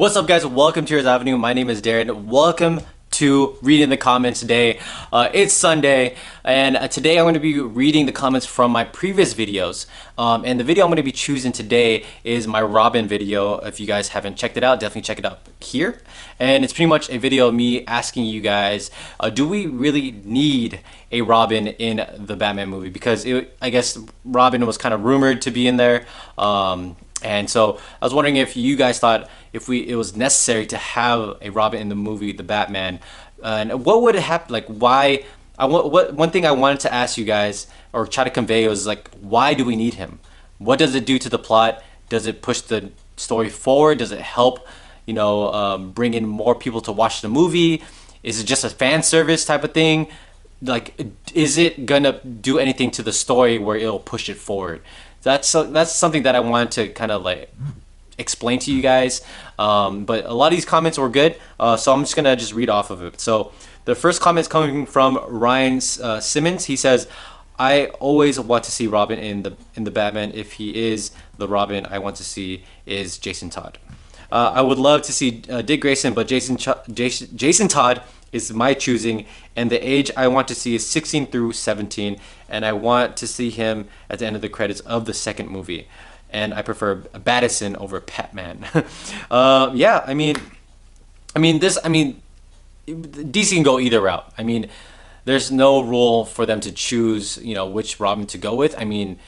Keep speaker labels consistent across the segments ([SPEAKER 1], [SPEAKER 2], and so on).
[SPEAKER 1] What's up, guys? Welcome to Yours Avenue. My name is Darren. Welcome to Reading the Comments today. It's Sunday, and today I'm going to be reading the comments from my previous videos. And the video I'm going to be choosing today is my Robin video. If you guys haven't checked it out, definitely check it out here. And it's pretty much a video of me asking you guys, do we really need a Robin in the Batman movie? Because I guess Robin was kind of rumored to be in there. And so I was wondering if you guys thought it was necessary to have a Robin in the movie, The Batman, and what would it happen? Like, why? One thing I wanted to ask you guys or try to convey was like, why do we need him? What does it do to the plot? Does it push the story forward? Does it help, bring in more people to watch the movie? Is it just a fan service type of thing? Like, is it gonna do anything to the story where it'll push it forward? That's something that I wanted to kind of like explain to you guys. But a lot of these comments were good, so I'm just gonna read off of it. So the first comment is coming from Ryan Simmons. He says, "I always want to see Robin in the Batman. If he is the Robin I want to see is Jason Todd. I would love to see Dick Grayson, but Jason Todd is my choosing, and the age I want to see is 16 through 17, and I want to see him at the end of the credits of the second movie. And I prefer Battison over Batman." Yeah, DC can go either route. I mean, there's no rule for them to choose, which Robin to go with. I mean,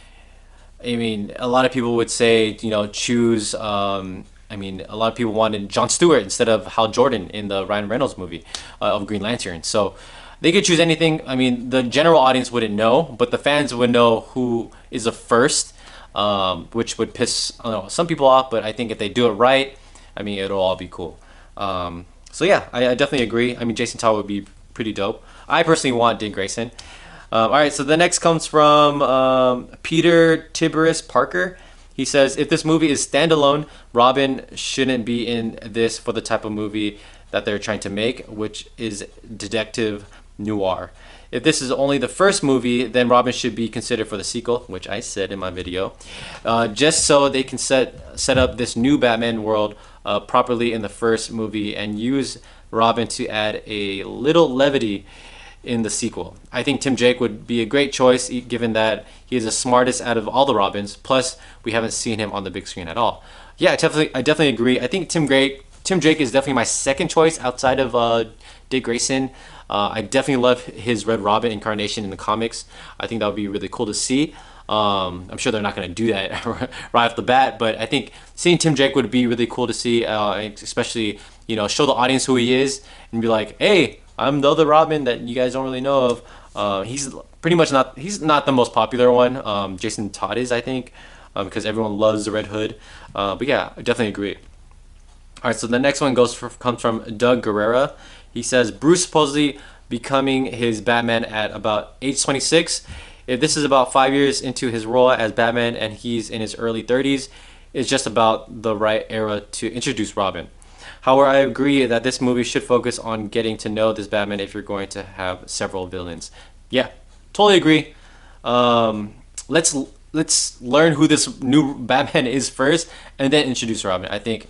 [SPEAKER 1] a lot of people would say, choose. A lot of people wanted Jon Stewart instead of Hal Jordan in the Ryan Reynolds movie of Green Lantern. So they could choose anything. I mean, the general audience wouldn't know, but the fans would know who is the first, which would piss some people off. But I think if they do it right, it'll all be cool. So yeah, I definitely agree. Jason Todd would be pretty dope. I personally want Dick Grayson. All right, so the next comes from Peter Tiberis Parker. He says, "If this movie is standalone, Robin shouldn't be in this for the type of movie that they're trying to make, which is detective noir. If this is only the first movie, then Robin should be considered for the sequel," which I said in my video, "just so they can set up this new Batman world properly in the first movie and use Robin to add a little levity in the sequel. I think Tim Drake would be a great choice, given that he is the smartest out of all the Robins. Plus, we haven't seen him on the big screen at all." Yeah, I definitely agree. I think Tim Drake is definitely my second choice outside of Dick Grayson. I definitely love his Red Robin incarnation in the comics. I think that would be really cool to see. I'm sure they're not going to do that right off the bat, but I think seeing Tim Drake would be really cool to see, especially show the audience who he is and be like, "Hey, I'm the other Robin that you guys don't really know of." He's pretty much he's not the most popular one. Jason Todd is, I think, because everyone loves the Red Hood. But yeah, I definitely agree. All right, so the next one comes from Doug Guerrera. He says, "Bruce supposedly becoming his Batman at about age 26. If this is about 5 years into his role as Batman and he's in his early 30s, it's just about the right era to introduce Robin. However, I agree that this movie should focus on getting to know this Batman if you're going to have several villains." Yeah, totally agree. Let's learn who this new Batman is first, and then introduce Robin. I think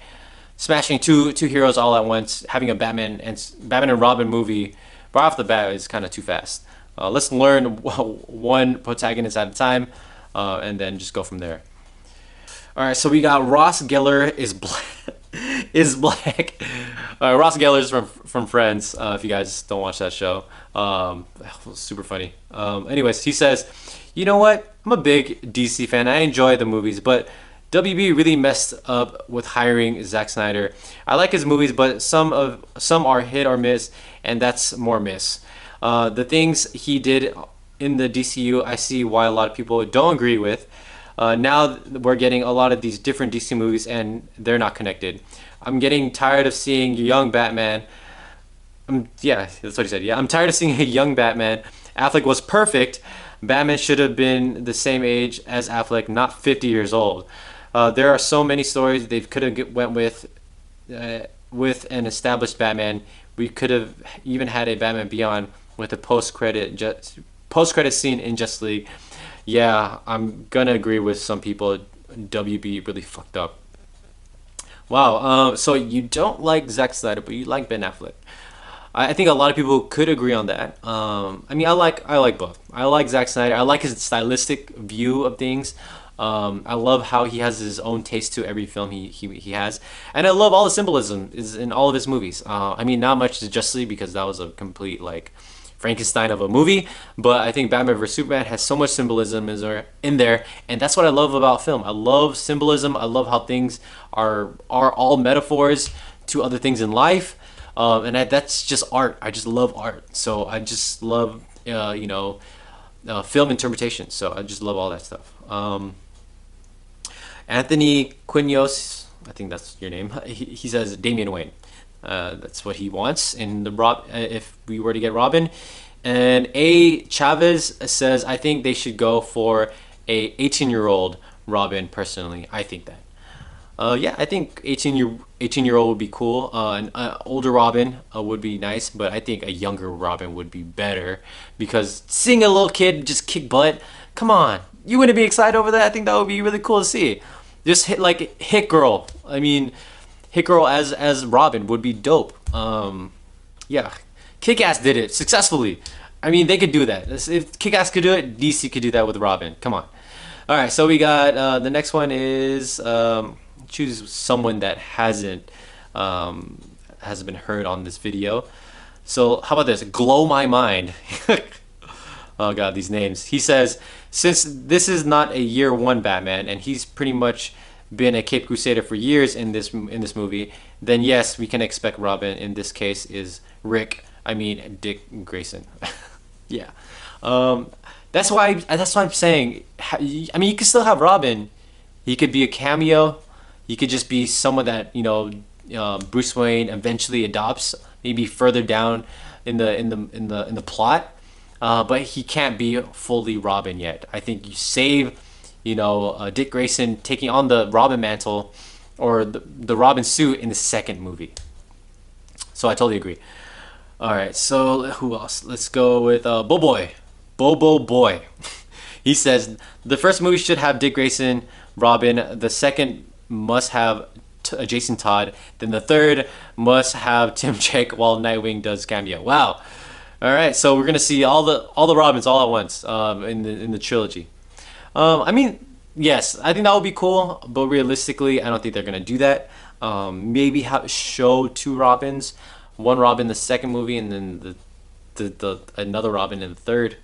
[SPEAKER 1] smashing two heroes all at once, having a Batman and Robin movie right off the bat is kind of too fast. Let's learn one protagonist at a time, and then just go from there. All right, so we got Ross Geller is black. Is black. Ross Geller is from Friends. If you guys don't watch that show, super funny. Anyways, he says, "You know what? I'm a big DC fan. I enjoy the movies, but WB really messed up with hiring Zack Snyder. I like his movies, but some are hit or miss, and that's more miss. The things he did in the DCU, I see why a lot of people don't agree with. Now we're getting a lot of these different DC movies, and they're not connected. I'm getting tired of seeing young Batman." Yeah, that's what he said. "Yeah, I'm tired of seeing a young Batman. Affleck was perfect. Batman should have been the same age as Affleck, not 50 years old. There are so many stories they could have went with an established Batman. We could have even had a Batman Beyond with a post-credit scene in Justice League. Yeah, I'm gonna agree with some people. WB really fucked up." Wow. So you don't like Zack Snyder, but you like Ben Affleck. I think a lot of people could agree on that. I mean, I like both. I like Zack Snyder. I like his stylistic view of things. I love how he has his own taste to every film he has, and I love all the symbolism is in all of his movies. I mean, not much to Justice League because that was a complete like Frankenstein of a movie, but I think Batman vs Superman has so much symbolism in there, and that's what I love about film. I love symbolism. I love how things are all metaphors to other things in life, and that's just art. I just love art, so I just love film interpretation. So I just love all that stuff. Anthony Quinones, I think that's your name. He says Damian Wayne. That's what he wants in the if we were to get Robin. And A Chavez says I think they should go for a 18-year-old Robin. Personally, I think that. Yeah, I think 18-year-old would be cool. An older Robin would be nice, but I think a younger Robin would be better because seeing a little kid just kick butt, come on, you wouldn't be excited over that? I think that would be really cool to see. Just hit girl. I mean, hit girl as Robin would be dope. Yeah, Kick-Ass did it successfully. I mean, they could do that. If Kick-Ass could do it, DC could do that with Robin. Come on. All right, so we got the next one is choose someone that hasn't been heard on this video. So how about this? Glow My Mind. Oh god, these names. He says, since this is not a year one Batman, and he's pretty much been a Cape Crusader for years in this movie, then yes, we can expect Robin. In this case, is Dick Grayson. Yeah, that's why I'm saying. I mean, you could still have Robin. He could be a cameo. He could just be someone that Bruce Wayne eventually adopts, maybe further down in the plot. But he can't be fully Robin yet. I think you save, Dick Grayson taking on the Robin mantle or the Robin suit in the second movie. So I totally agree. All right, so who else? Let's go with Bobo Boy. He says the first movie should have Dick Grayson, Robin. The second must have Jason Todd. Then the third must have Tim Drake while Nightwing does cameo. Wow. All right, so we're gonna see all the Robins all at once in the trilogy. I mean, yes, I think that would be cool, but realistically, I don't think they're gonna do that. Maybe show two Robins, one Robin in the second movie, and then the another Robin in the third.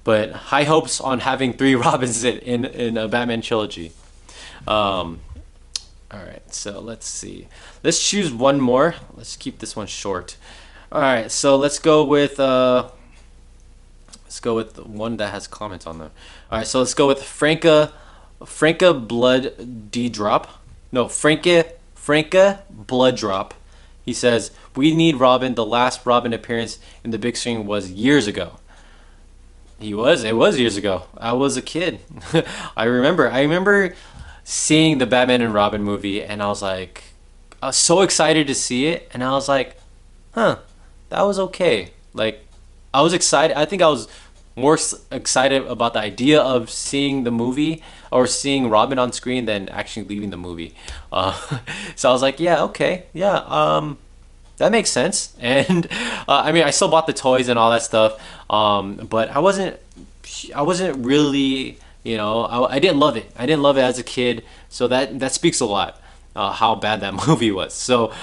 [SPEAKER 1] But high hopes on having three Robins in a Batman trilogy. All right, so let's see. Let's choose one more. Let's keep this one short. All right, so let's go with the one that has comments on them. All right, so let's go with Franca Blood D Drop. No, Franca Blood Drop. He says we need Robin. The last Robin appearance in the big screen was years ago. It was years ago. I was a kid. I remember seeing the Batman and Robin movie, and I was so excited to see it, and I was like, huh. That was okay. Like, I was excited. I think I was more excited about the idea of seeing the movie or seeing Robin on screen than actually leaving the movie. So I was like, yeah, okay, yeah, that makes sense. And I mean, I still bought the toys and all that stuff, but I wasn't really, I didn't love it. I didn't love it as a kid. So that speaks a lot. How bad that movie was. So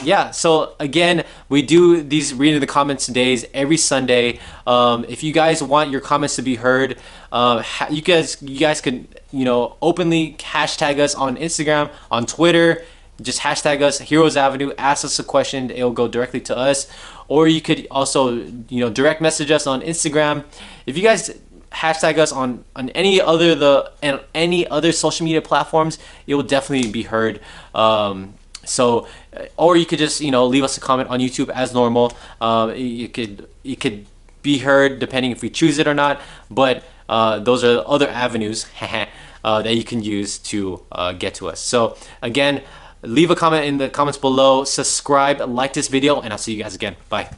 [SPEAKER 1] yeah, so again, we do these reading the comments days every Sunday. If you guys want your comments to be heard, you guys can openly hashtag us on Instagram, on Twitter. Just hashtag us Heroes Avenue, ask us a question, it'll go directly to us. Or you could also direct message us on Instagram. If you guys hashtag us on any other social media platforms, it will definitely be heard. So or you could just leave us a comment on YouTube as normal. It could be heard depending if we choose it or not, but those are other avenues that you can use to get to us. So again, leave a comment in the comments below, subscribe, like this video, and I'll see you guys again. Bye.